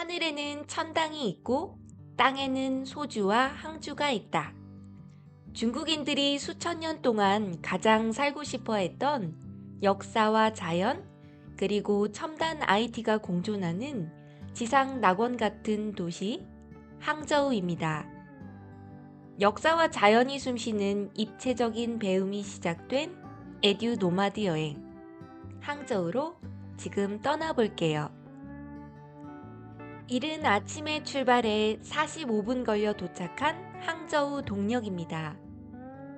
하늘에는 천당이 있고 땅에는 소주와 항주가 있다. 중국인들이 수천 년 동안 가장 살고 싶어 했던 역사와 자연, 그리고 첨단 IT가 공존하는 지상 낙원 같은 도시, 항저우입니다. 역사와 자연이 숨쉬는 입체적인 배움이 시작된 에듀 노마드 여행, 항저우로 지금 떠나볼게요. 이른 아침에 출발해 45분 걸려 도착한 항저우 동역입니다.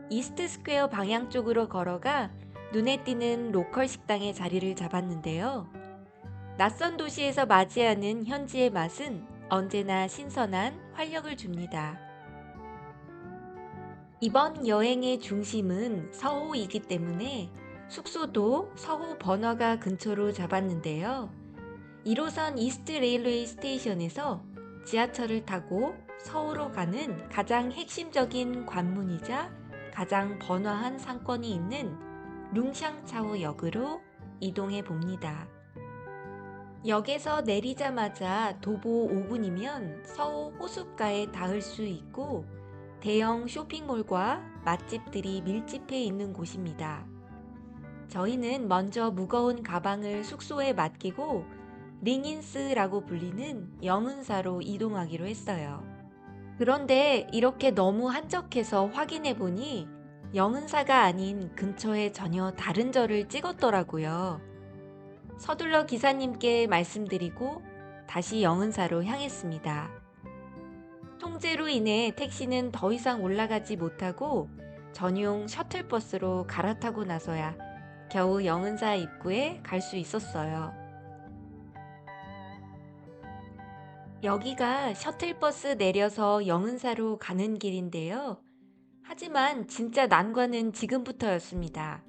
이스트 스퀘어 방향 쪽으로 걸어가 눈에 띄는 로컬 식당에 자리를 잡았는데요. 낯선 도시에서 맞이하는 현지의 맛은 언제나 신선한 활력을 줍니다. 이번 여행의 중심은 서호이기 때문에 숙소도 서호 번화가 근처로 잡았는데요. 1호선 이스트 레일웨이 스테이션에서 지하철을 타고 서울로 가는 가장 핵심적인 관문이자 가장 번화한 상권이 있는 룽샹차오 역으로 이동해 봅니다. 역에서 내리자마자 도보 5분이면 서호 호숫가에 닿을 수 있고 대형 쇼핑몰과 맛집들이 밀집해 있는 곳입니다. 저희는 먼저 무거운 가방을 숙소에 맡기고 링인스라고 불리는 영은사로 이동하기로 했어요. 그런데 이렇게 너무 한적해서 확인해 보니 영은사가 아닌 근처에 전혀 다른 절을 찍었더라고요. 서둘러 기사님께 말씀드리고 다시 영은사로 향했습니다. 통제로 인해 택시는 더 이상 올라가지 못하고 전용 셔틀버스로 갈아타고 나서야 겨우 영은사 입구에 갈 수 있었어요. 여기가 셔틀버스 내려서 영은사로 가는 길인데요. 하지만 진짜 난관은 지금부터였습니다.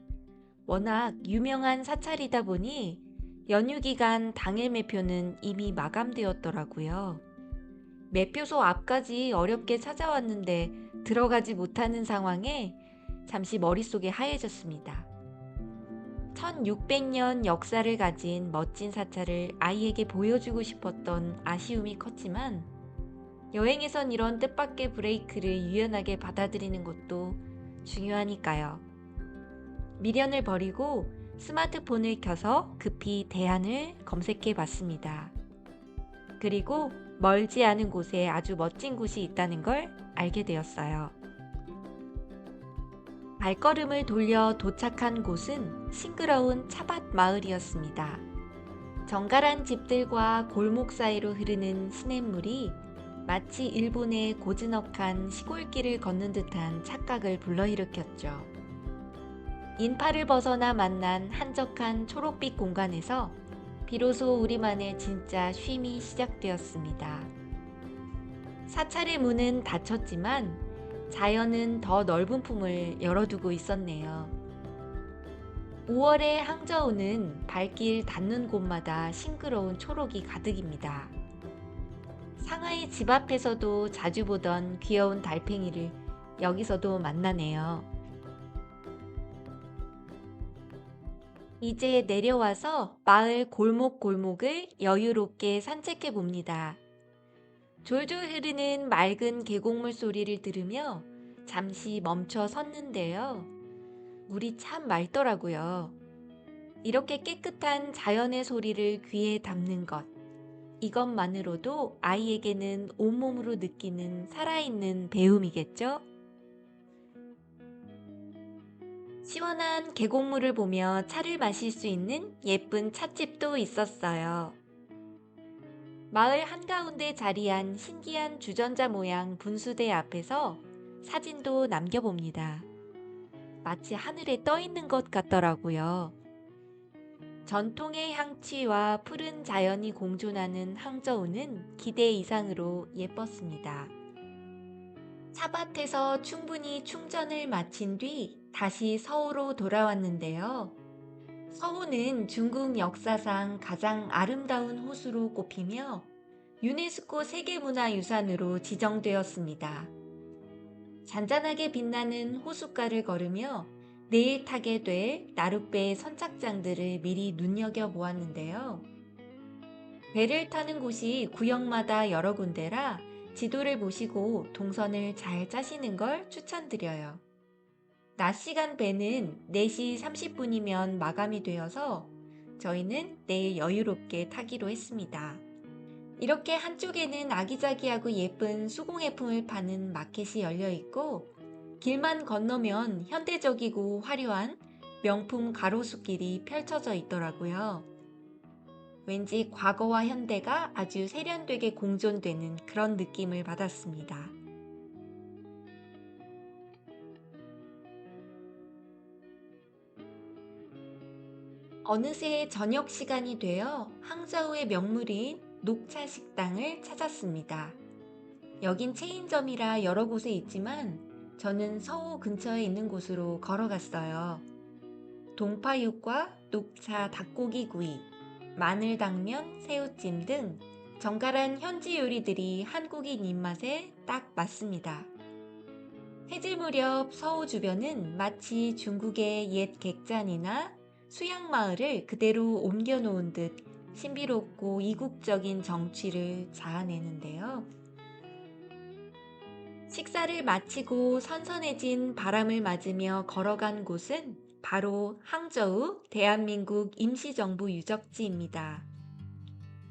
워낙 유명한 사찰이다 보니 연휴 기간 당일 매표는 이미 마감되었더라고요. 매표소 앞까지 어렵게 찾아왔는데 들어가지 못하는 상황에 잠시 머릿속이 하얘졌습니다. 1600년 역사를 가진 멋진 사찰을 아이에게 보여주고 싶었던 아쉬움이 컸지만 여행에선 이런 뜻밖의 브레이크를 유연하게 받아들이는 것도 중요하니까요. 미련을 버리고 스마트폰을 켜서 급히 대안을 검색해 봤습니다. 그리고 멀지 않은 곳에 아주 멋진 곳이 있다는 걸 알게 되었어요. 발걸음을 돌려 도착한 곳은 싱그러운 차밭 마을이었습니다. 정갈한 집들과 골목 사이로 흐르는 시냇물이 마치 일본의 고즈넉한 시골길을 걷는 듯한 착각을 불러일으켰죠. 인파를 벗어나 만난 한적한 초록빛 공간에서 비로소 우리만의 진짜 쉼이 시작되었습니다. 사찰의 문은 닫혔지만 자연은 더 넓은 품을 열어두고 있었네요. 5월의 항저우는 발길 닿는 곳마다 싱그러운 초록이 가득입니다. 상하이 집 앞에서도 자주 보던 귀여운 달팽이를 여기서도 만나네요. 이제 내려와서 마을 골목골목을 여유롭게 산책해 봅니다. 졸졸 흐르는 맑은 계곡물 소리를 들으며 잠시 멈춰 섰는데요. 물이 참 맑더라고요. 이렇게 깨끗한 자연의 소리를 귀에 담는 것, 이것만으로도 아이에게는 온몸으로 느끼는 살아있는 배움이겠죠? 시원한 계곡물을 보며 차를 마실 수 있는 예쁜 찻집도 있었어요. 마을 한가운데 자리한 신기한 주전자 모양 분수대 앞에서 사진도 남겨봅니다. 마치 하늘에 떠 있는 것 같더라고요. 전통의 향취와 푸른 자연이 공존하는 항저우는 기대 이상으로 예뻤습니다. 차밭에서 충분히 충전을 마친 뒤 다시 서호로 돌아왔는데요. 서호는 중국 역사상 가장 아름다운 호수로 꼽히며 유네스코 세계문화유산으로 지정되었습니다. 잔잔하게 빛나는 호숫가를 걸으며 내일 타게 될 나룻배의 선착장들을 미리 눈여겨보았는데요. 배를 타는 곳이 구역마다 여러 군데라 지도를 보시고 동선을 잘 짜시는 걸 추천드려요. 낮 시간 배는 4시 30분이면 마감이 되어서 저희는 내일 여유롭게 타기로 했습니다. 이렇게 한쪽에는 아기자기하고 예쁜 수공예품을 파는 마켓이 열려 있고, 길만 건너면 현대적이고 화려한 명품 가로수길이 펼쳐져 있더라고요. 왠지 과거와 현대가 아주 세련되게 공존되는 그런 느낌을 받았습니다. 어느새 저녁 시간이 되어 항저우의 명물인 녹차 식당을 찾았습니다. 여긴 체인점이라 여러 곳에 있지만 저는 서호 근처에 있는 곳으로 걸어갔어요. 동파육과 녹차 닭고기 구이, 마늘당면, 새우찜 등 정갈한 현지 요리들이 한국인 입맛에 딱 맞습니다. 해질 무렵 서호 주변은 마치 중국의 옛 객잔이나 수양마을을 그대로 옮겨 놓은 듯 신비롭고 이국적인 정취를 자아내는데요. 식사를 마치고 선선해진 바람을 맞으며 걸어간 곳은 바로 항저우 대한민국 임시정부 유적지입니다.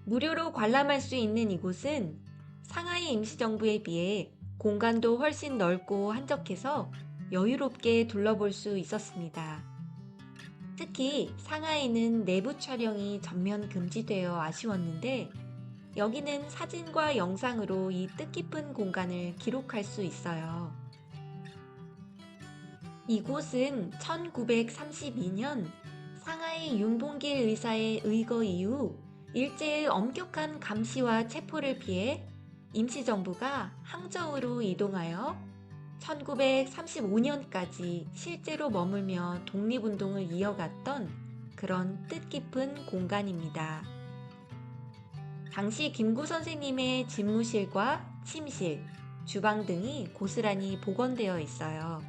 무료로 관람할 수 있는 이곳은 상하이 임시정부에 비해 공간도 훨씬 넓고 한적해서 여유롭게 둘러볼 수 있었습니다. 특히 상하이는 내부 촬영이 전면 금지되어 아쉬웠는데 여기는 사진과 영상으로 이 뜻깊은 공간을 기록할 수 있어요. 이곳은 1932년 상하이 윤봉길 의사의 의거 이후 일제의 엄격한 감시와 체포를 피해 임시정부가 항저우로 이동하여 1935년까지 실제로 머물며 독립운동을 이어갔던 그런 뜻깊은 공간입니다. 당시 김구 선생님의 집무실과 침실, 주방 등이 고스란히 복원되어 있어요.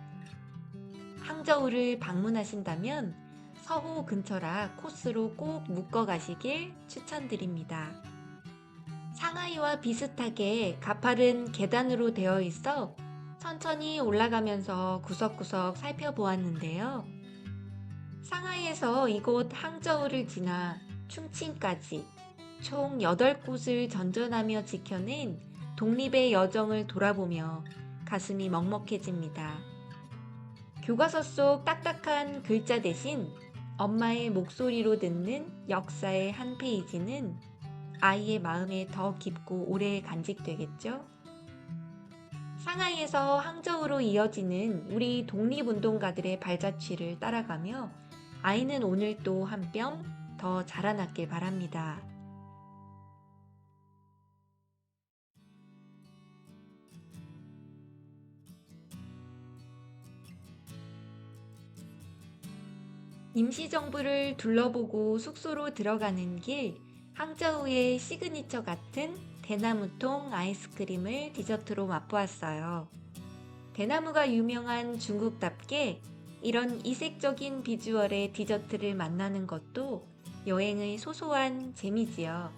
항저우를 방문하신다면 서호 근처라 코스로 꼭 묶어 가시길 추천드립니다. 상하이와 비슷하게 가파른 계단으로 되어 있어 천천히 올라가면서 구석구석 살펴보았는데요. 상하이에서 이곳 항저우를 지나 충칭까지 총 8곳을 전전하며 지켜낸 독립의 여정을 돌아보며 가슴이 먹먹해집니다. 교과서 속 딱딱한 글자 대신 엄마의 목소리로 듣는 역사의 한 페이지는 아이의 마음에 더 깊고 오래 간직되겠죠? 상하이에서 항저우로 이어지는 우리 독립운동가들의 발자취를 따라가며 아이는 오늘 또 한 뼘 더 자라났길 바랍니다. 임시정부를 둘러보고 숙소로 들어가는 길, 항저우의 시그니처 같은 대나무통 아이스크림을 디저트로 맛보았어요. 대나무가 유명한 중국답게 이런 이색적인 비주얼의 디저트를 만나는 것도 여행의 소소한 재미지요.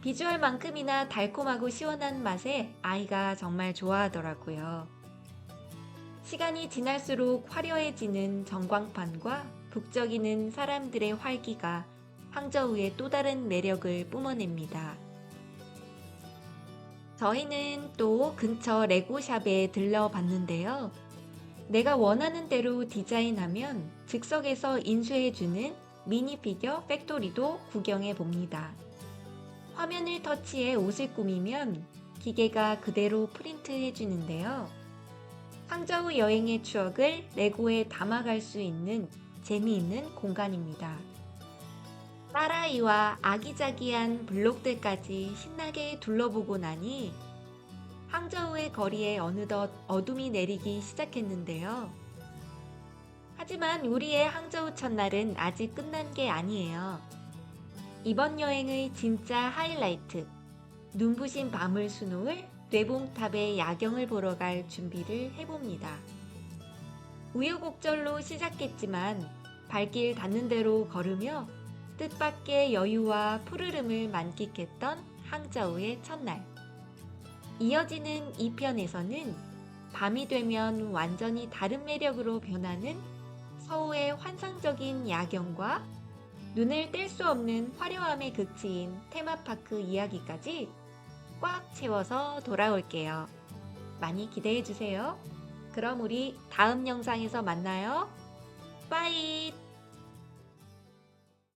비주얼만큼이나 달콤하고 시원한 맛에 아이가 정말 좋아하더라고요. 시간이 지날수록 화려해지는 전광판과 북적이는 사람들의 활기가 항저우의 또 다른 매력을 뿜어냅니다. 저희는 또 근처 레고샵에 들러봤는데요. 내가 원하는 대로 디자인하면 즉석에서 인쇄해주는 미니피겨 팩토리도 구경해 봅니다. 화면을 터치해 옷을 꾸미면 기계가 그대로 프린트해주는데요. 항저우 여행의 추억을 레고에 담아갈 수 있는 재미있는 공간입니다. 딸아이와 아기자기한 블록들까지 신나게 둘러보고 나니 항저우의 거리에 어느덧 어둠이 내리기 시작했는데요. 하지만 우리의 항저우 첫날은 아직 끝난 게 아니에요. 이번 여행의 진짜 하이라이트, 눈부신 밤을 수놓을 뇌봉탑의 야경을 보러 갈 준비를 해봅니다. 우여곡절로 시작했지만 발길 닿는 대로 걸으며 뜻밖의 여유와 푸르름을 만끽했던 항저우의 첫날. 이어지는 2편에서는 밤이 되면 완전히 다른 매력으로 변하는 서우의 환상적인 야경과 눈을 뗄 수 없는 화려함에 그치인 테마파크 이야기까지 꽉 채워서 돌아올게요. 많이 기대해 주세요. 그럼 우리 다음 영상에서 만나요. 빠이!